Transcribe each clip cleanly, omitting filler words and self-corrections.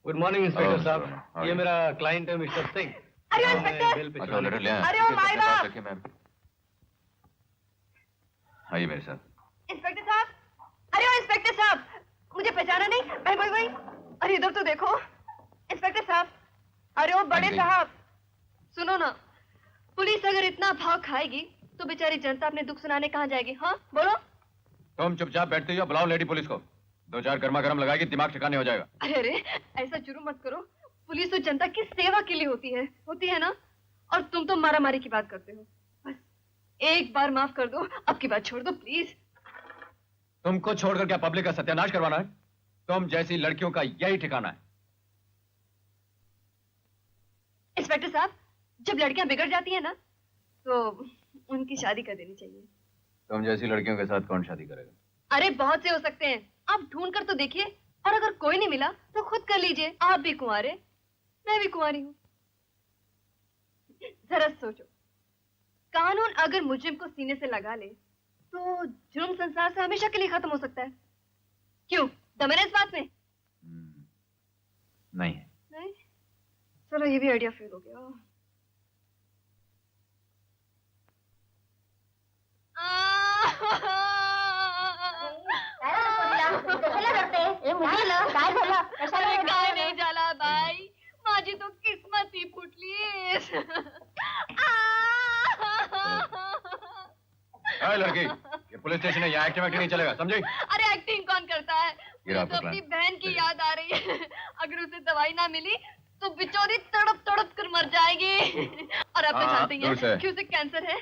Good morning inspector साहब, ये मेरा क्लाइंट है मिस्टर सिंह। अरे इंस्पेक्टर, अच्छा लेटर ले आए। अरे ओ माय गॉड। आइए मेरे साथ। इंस्पेक्टर साहब, अरे ओ इंस्पेक्टर साहब, मुझे पहचाना नहीं? भाई भाई भाई, अरे इधर तो देखो। इंस्पेक्टर साहब, अरे ओ बड़े साहब, सुनो ना, पुलिस अगर इतना भाव खाएगी तो बेचारी जनता अपने दुख सुनाने कहाँ जाएगी? हाँ बोलो। तुम चुपचाप बैठते हो, बुलाओ लेडी पुलिस को। 2-4 गर्मा गर्म लगाएगी, दिमाग ठिकाने हो जाएगा। अरे अरे, ऐसा जुर्म मत करो। पुलिस तो जनता की सेवा के लिए होती है ना? और तुम तो मारा मारी की बात करते हो। बस एक बार माफ कर दो, अब की बात छोड़ दो प्लीज। तुमको छोड़कर क्या पब्लिक का सत्यानाश करवाना है? तुम जैसी लड़कियों का यही ठिकाना है। इंस्पेक्टर साहब, जब लड़कियां बिगड़ जाती हैं ना, तो उनकी शादी कर देनी चाहिए। तुम जैसी लड़कियों के साथ कौन शादी करेगा? अरे बहुत से हो सकते हैं, आप ढूंढ कर तो देखिए, और अगर कोई नहीं मिला तो खुद कर लीजिए। आप भी कुंवारे, मैं भी कुंवारी हूँ। जरा सोचो, कानून अगर मुजरिम को सीने से लगा ले तो जुर्म संसार से हमेशा के लिए खत्म हो सकता है। क्यों, दम है ना इस बात में? नहीं। नहीं? चलो ये भी आइडिया फेल हो गया। काय नाही झाला बाई, माझी तो किस्मत ही फुटली। लड़की, ये पुलिस स्टेशन है, यहाँ एक्टिंग नहीं चलेगा, समझे? अरे एक्टिंग कौन करता है? मुझे तो अपनी बहन की याद आ रही है। अगर उसे दवाई ना मिली तो बेचारी तड़प तड़प कर मर जाएगी। और आप तो जानते हैं कि उसे कैंसर है।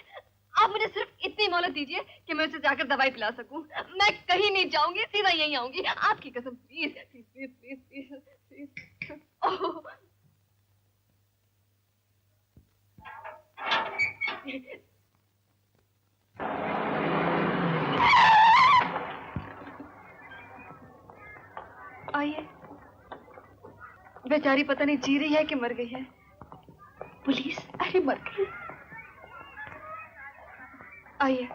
आप मुझे सिर्फ इतनी मोहलत दीजिए कि मैं उसे जाकर दवाई पिला सकूं। मैं कहीं नहीं जाऊंगी, सीधा यहीं आऊंगी, आपकी कसम। Please please please please please. ओह आइए। बेचारी पता नहीं जी रही है कि मर गई है। पुलिस, अरे मर गई। आइए।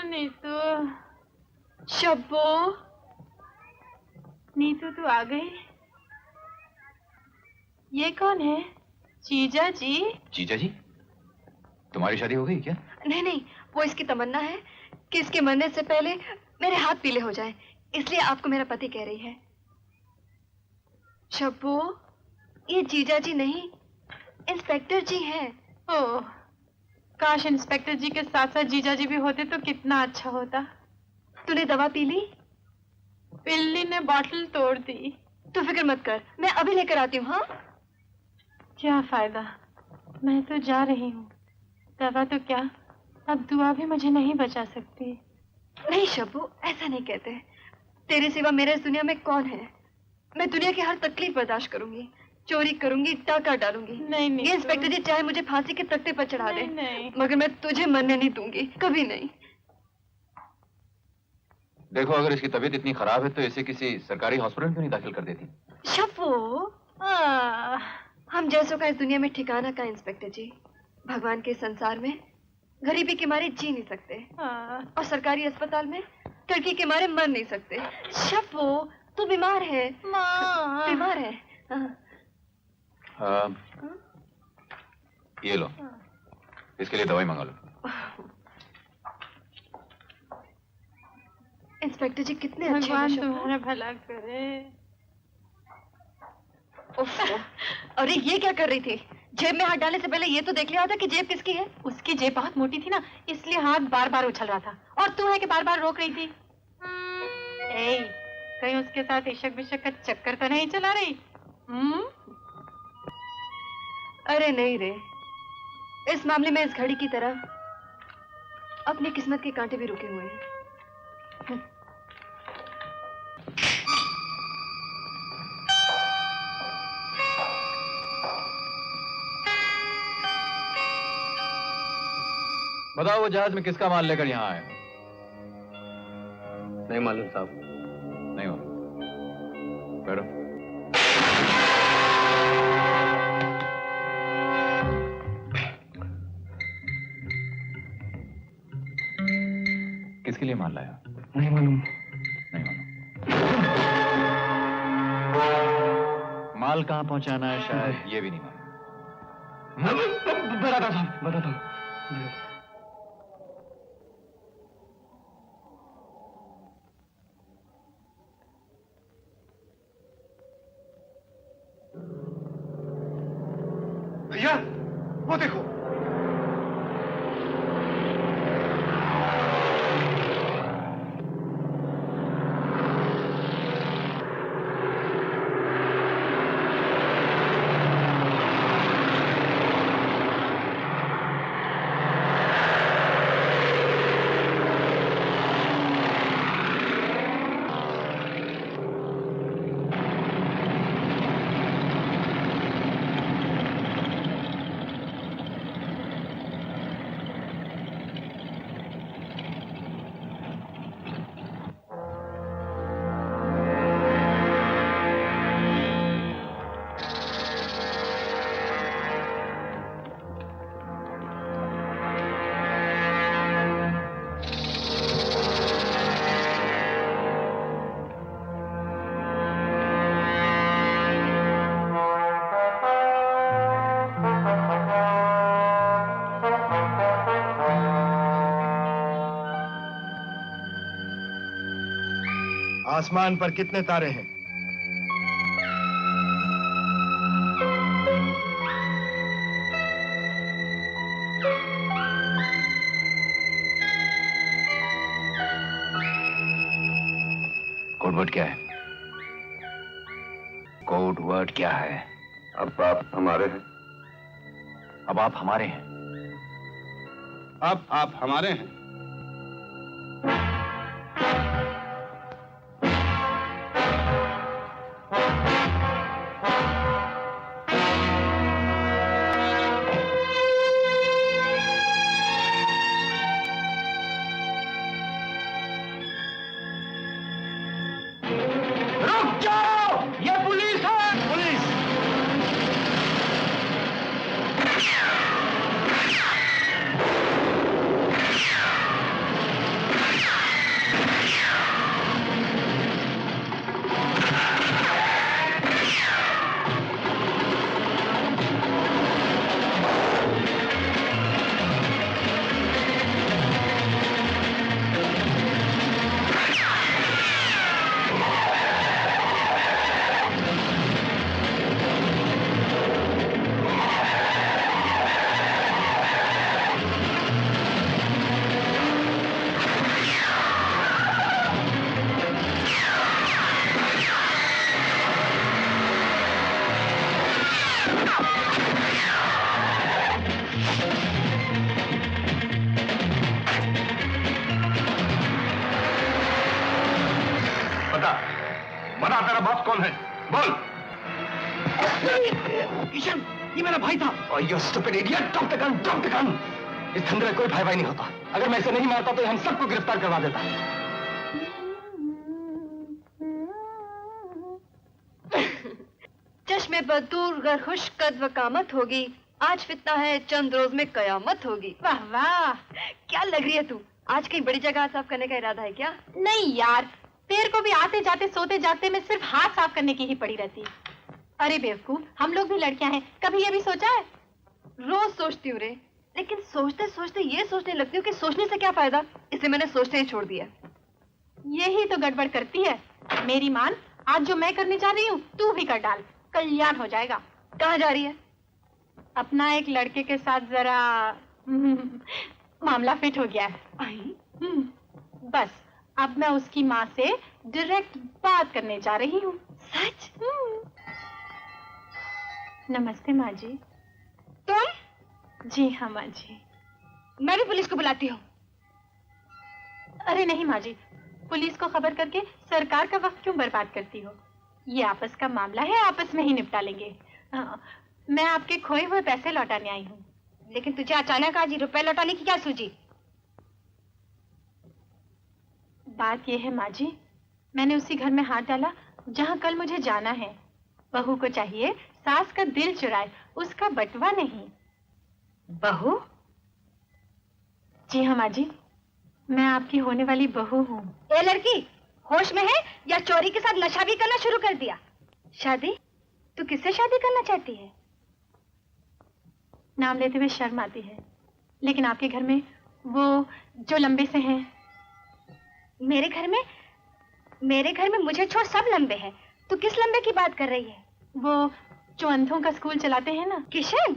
नीतू। शब्बो। नीतू तू आ गई? ये कौन है? जीजा जी। जीजा जी? तुम्हारी शादी हो गई क्या? नहीं नहीं, वो इसकी तमन्ना है कि इसके मरने से पहले मेरे हाथ पीले हो जाएं, इसलिए आपको मेरा पति कह रही है। शब्बो, ये जीजा जी नहीं, इंस्पेक्टर जी हैं। ओह, काश इंस्पेक्टर जी के साथ साथ जीजा जी भी होते तो कितना अच्छा होता। तूने दवा पी ली? पिल्ली ने बॉटल तोड़ दी। तू फिक्र मत कर, मैं अभी लेकर आती हूँ। हाँ? क्या फायदा, मैं तो जा रही हूँ। दवा तो क्या, अब दुआ भी मुझे नहीं बचा सकती। नहीं शब्बो, ऐसा नहीं कहते। तेरे सिवा मेरे इस दुनिया में कौन है? मैं दुनिया की हर तकलीफ बर्दाश्त करूंगी, चोरी करूंगी, डाका डालूंगी। नहीं नहीं, ये इंस्पेक्टर जी चाहे मुझे फांसी के तख्ते पर चढ़ा दे, नहीं। मगर मैं तुझे मरने नहीं दूंगी, कभी नहीं। देखो, अगर इसकी तबीयत इतनी खराब है तो इसे किसी सरकारी हॉस्पिटल क्यों नहीं दाखिल कर देती? शब्बो, हम जैसों का इस दुनिया में ठिकाना का इंस्पेक्टर जी। भगवान के संसार में गरीबी के मारे जी नहीं सकते, और सरकारी अस्पताल में टर्की के मारे मर नहीं सकते। शब्बो, तू बीमार है। माँ। बीमार है। ये लो, इसके लिए दवाई मंगा लो। इंस्पेक्टर जी कितने अच्छे हैं। भगवान तुम्हारा भला करे। अरे ये क्या कर रही थी? जेब में हाथ डालने से पहले ये तो देख लिया था कि जेब किसकी है। उसकी जेब बहुत मोटी थी ना, इसलिए हाथ बार बार उछल रहा था, और तू है कि बार बार रोक रही थी। कहीं उसके साथ इशक बिशक का चक्कर तो नहीं चला रही? अरे नहीं रे, इस मामले में इस घड़ी की तरह अपनी किस्मत के कांटे भी रुके हुए हैं। बताओ, वो जहाज में किसका माल लेकर यहाँ आए? नहीं मालूम साहब। नहीं मालूम। बैठो। किसके लिए माल लाया? नहीं मालूम। नहीं मालूम। माल कहाँ पहुंचाना है शायद ये भी नहीं मालूम। बताता हूँ। भैया वो देखो। आसमान पर कितने तारे हैं? कोड वर्ड क्या है? कोड वर्ड क्या है? अब आप हमारे हैं। अब आप हमारे हैं। अब आप हमारे हैं। बता तेरा बॉस कौन है? बोल। किशन, ये मेरा भाई था। Oh, you stupid idiot! Drop the gun! Drop the gun! इस धंधे में कोई भाई नहीं होता। अगर मैं इसे नहीं मारता तो हम सबको गिरफ्तार करवा देता। चश्मे पर दूर गर खुश कद वकामत होगी, आज फितना है चंद रोज में कयामत होगी। वाह वाह, क्या लग रही है तू? आज कहीं बड़ी जगह साफ करने का इरादा है क्या? नहीं यार, तेरे को भी आते जाते सोते जागते में सिर्फ हाथ साफ करने की ही पड़ी रहती। अरे बेवकूफ, हम लोग भी लड़कियां हैं, कभी ये भी सोचा है? रोज सोचती हूँ रे, लेकिन सोचते सोचते ये सोचने लगती हूँ कि सोचने से क्या फायदा, इसलिए मैंने सोचते ही छोड़ दिया। यही तो गड़बड़ करती है। मेरी मान, आज जो मैं करने जा रही हूँ तू भी कर डाल, कल्याण हो जाएगा। कहाँ जा रही है? अपना एक लड़के के साथ जरा मामला फिट हो गया है। बस अब मैं उसकी माँ से डायरेक्ट बात करने जा रही हूँ। सच? नमस्ते माँ जी। तुम? जी हाँ माँ जी। मैं भी पुलिस को बुलाती हूँ। अरे नहीं माँ जी, पुलिस को खबर करके सरकार का वक्त क्यों बर्बाद करती हो? ये आपस का मामला है, आपस में ही निपटा लेंगे। मैं आपके खोए हुए पैसे लौटाने आई हूँ। लेकिन तुझे अचानक आज रुपए लौटाने की क्या सूझी? बात यह है माँ जी, मैंने उसी घर में हाथ डाला जहाँ कल मुझे जाना है। बहू को चाहिए सास का दिल चुराए, उसका बटवा नहीं। बहू? जी हाँ माँ जी, मैं आपकी होने वाली बहू हूँ। ए लड़की, होश में है या चोरी के साथ नशा भी करना शुरू कर दिया? शादी? तू किससे शादी करना चाहती है? नाम लेते हुए शर्म आती है, लेकिन आपके घर में वो जो लंबे से हैं। मेरे घर में मुझे छोड़ सब लंबे हैं। तू किस लंबे की बात कर रही है? वो जो अंधों का स्कूल चलाते हैं ना। किशन?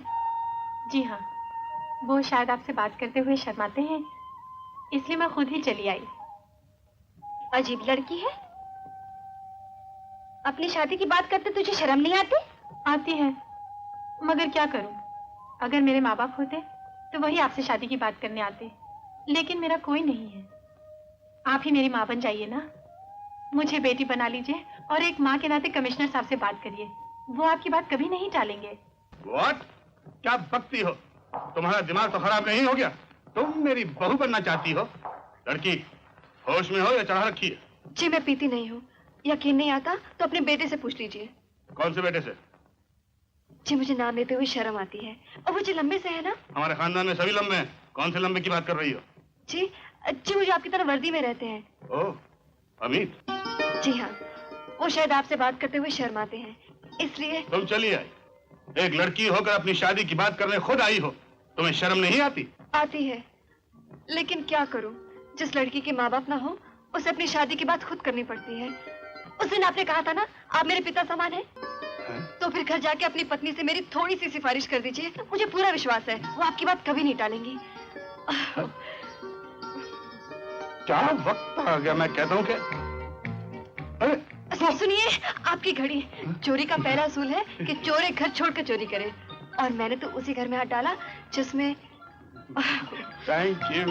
जी हाँ, वो शायद आपसे बात करते हुए शर्माते हैं, इसलिए मैं खुद ही चली आई। अजीब लड़की है। अपनी शादी की बात करते तुझे शर्म नहीं आती? आती है, मगर क्या करूं? अगर मेरे माँ बाप होते तो वही आपसे शादी की बात करने आते, लेकिन मेरा कोई नहीं है। आप ही मेरी माँ बन जाइए ना, मुझे बेटी बना लीजिए और एक माँ के नाते कमिश्नर साहब से बात करिए, वो आपकी बात कभी नहीं टालेंगे। What? क्या बकती हो? तुम्हारा दिमाग तो खराब नहीं हो गया? तुम मेरी बहू बनना चाहती हो? लड़की, होश में हो या चढ़ा रखी है? जी मैं पीती नहीं हूँ। यकीन नहीं आता तो अपने बेटे से पूछ लीजिए। कौन से बेटे से? जी मुझे नाम लेते हुए शर्म आती है। और वो जो लंबे से है ना? हमारे खानदान में सभी लंबे हैं। कौन से लंबे की बात कर रही हो? जी मुझे आपकी तरह वर्दी में रहते हैं। ओह, अमित। जी हाँ, वो शायद आपसे बात करते हुए शर्माते हैं, इसलिए। तुम चली आई, एक लड़की होकर अपनी शादी की बात करने खुद आई हो, तुम्हें शर्म नहीं आती? आती है, लेकिन क्या करूं? जिस लड़की के माँ बाप ना हो उसे अपनी शादी की बात खुद करनी पड़ती है। उस दिन आपने कहा था ना, आप मेरे पिता समान हैं। तो फिर घर जाके अपनी पत्नी से मेरी थोड़ी सी सिफारिश कर दीजिए, मुझे पूरा विश्वास है वो आपकी बात कभी नहीं टालेंगी। क्या वक्त आ गया, मैं कहता हूँ कि सुनिए, आपकी घड़ी। चोरी का पहला असूल है कि चोर एक घर छोड़कर चोरी करे, और मैंने तो उसी घर में हाथ डाला जिसमें। Thank you.